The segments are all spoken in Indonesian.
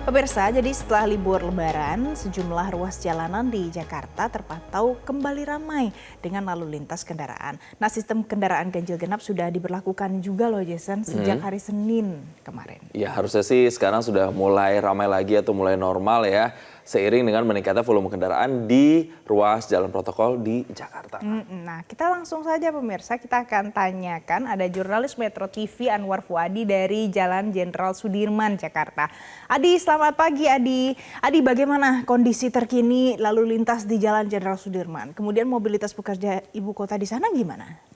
Pemirsa, jadi setelah libur Lebaran, sejumlah ruas jalanan di Jakarta terpantau kembali ramai dengan lalu lintas kendaraan. Nah, sistem kendaraan ganjil genap sudah diberlakukan juga loh, Jason, sejak hari Senin kemarin. Ya, harusnya sih sekarang sudah mulai ramai lagi atau mulai normal ya, seiring dengan meningkatnya volume kendaraan di ruas jalan protokol di Jakarta. Nah, kita langsung saja pemirsa, kita akan tanyakan ada jurnalis Metro TV Anwar Fuadi dari Jalan Jenderal Sudirman, Jakarta. Adi, selamat pagi Adi. Adi, bagaimana kondisi terkini lalu lintas di Jalan Jenderal Sudirman? Kemudian mobilitas pekerja ibu kota di sana gimana?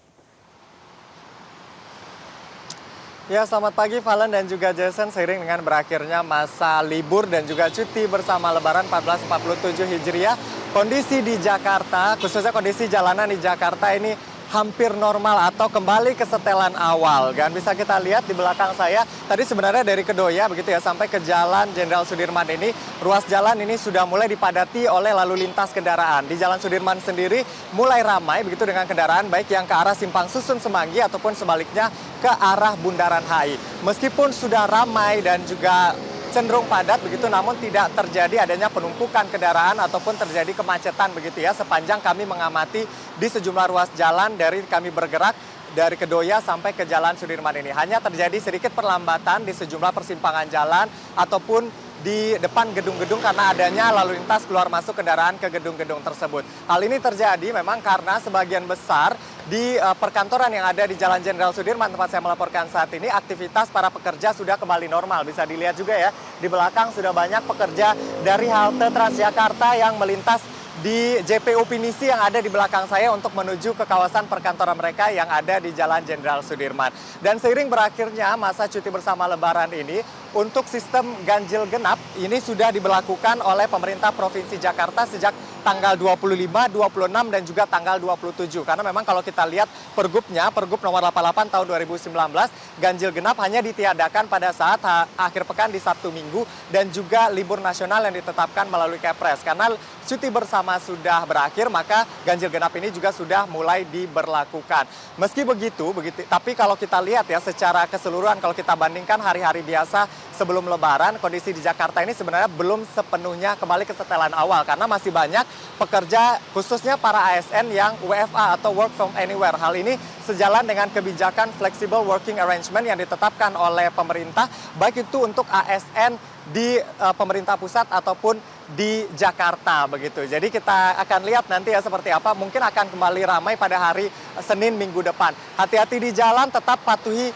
Ya, selamat pagi Valen dan juga Jason. Seiring dengan berakhirnya masa libur dan juga cuti bersama Lebaran 1447 Hijriah, kondisi di Jakarta, khususnya kondisi jalanan di Jakarta ini hampir normal atau kembali ke setelan awal. Dan bisa kita lihat di belakang saya, tadi sebenarnya dari Kedoya begitu ya sampai ke Jalan Jenderal Sudirman ini, ruas jalan ini sudah mulai dipadati oleh lalu lintas kendaraan. Di Jalan Sudirman sendiri mulai ramai begitu dengan kendaraan baik yang ke arah Simpang Susun Semanggi ataupun sebaliknya ke arah Bundaran HI. Meskipun sudah ramai dan juga cenderung padat begitu, namun tidak terjadi adanya penumpukan kendaraan ataupun terjadi kemacetan begitu ya sepanjang kami mengamati di sejumlah ruas jalan dari kami bergerak dari Kedoya sampai ke Jalan Sudirman ini. Hanya terjadi sedikit perlambatan di sejumlah persimpangan jalan ataupun di depan gedung-gedung karena adanya lalu lintas keluar masuk kendaraan ke gedung-gedung tersebut. Hal ini terjadi memang karena sebagian besar di perkantoran yang ada di Jalan Jenderal Sudirman tempat saya melaporkan saat ini, aktivitas para pekerja sudah kembali normal. Bisa dilihat juga ya, di belakang sudah banyak pekerja dari halte Transjakarta yang melintas di JPU Pinisi yang ada di belakang saya untuk menuju ke kawasan perkantoran mereka yang ada di Jalan Jenderal Sudirman. Dan seiring berakhirnya masa cuti bersama Lebaran ini, untuk sistem ganjil genap ini sudah diberlakukan oleh pemerintah Provinsi Jakarta sejak tanggal 25, 26, dan juga tanggal 27. Karena memang kalau kita lihat pergubnya, Pergub nomor 88 tahun 2019, ganjil genap hanya ditiadakan pada saat akhir pekan di Sabtu Minggu dan juga libur nasional yang ditetapkan melalui Kepres. Karena cuti bersama sudah berakhir, maka ganjil genap ini juga sudah mulai diberlakukan. Meski begitu, tapi kalau kita lihat ya secara keseluruhan, kalau kita bandingkan hari-hari biasa sebelum Lebaran, kondisi di Jakarta ini sebenarnya belum sepenuhnya kembali ke setelan awal karena masih banyak pekerja khususnya para ASN yang WFA atau Work from Anywhere. Hal ini sejalan dengan kebijakan Flexible Working Arrangement yang ditetapkan oleh pemerintah, baik itu untuk ASN di pemerintah pusat ataupun di Jakarta begitu. Jadi kita akan lihat nanti ya seperti apa. Mungkin akan kembali ramai pada hari Senin minggu depan. Hati-hati di jalan, tetap patuhi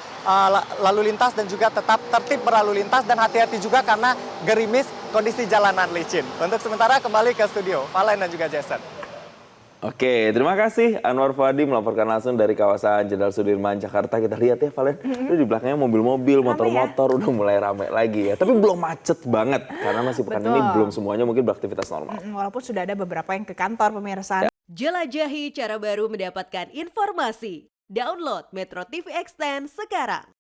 lalu lintas dan juga tetap tertib berlalu lintas dan hati-hati juga karena gerimis kondisi jalanan licin. Untuk sementara kembali ke studio, Valen dan juga Jason. Oke, terima kasih Anwar Fuadi melaporkan langsung dari kawasan Jenderal Sudirman, Jakarta. Kita lihat ya Valen, itu di belakangnya mobil-mobil, motor-motor udah mulai ramai lagi ya. Tapi belum macet banget karena masih pekan ini belum semuanya mungkin beraktivitas normal. Walaupun sudah ada beberapa yang ke kantor pemirsa. Jelajahi cara baru mendapatkan informasi. Download Metro TV Extend sekarang.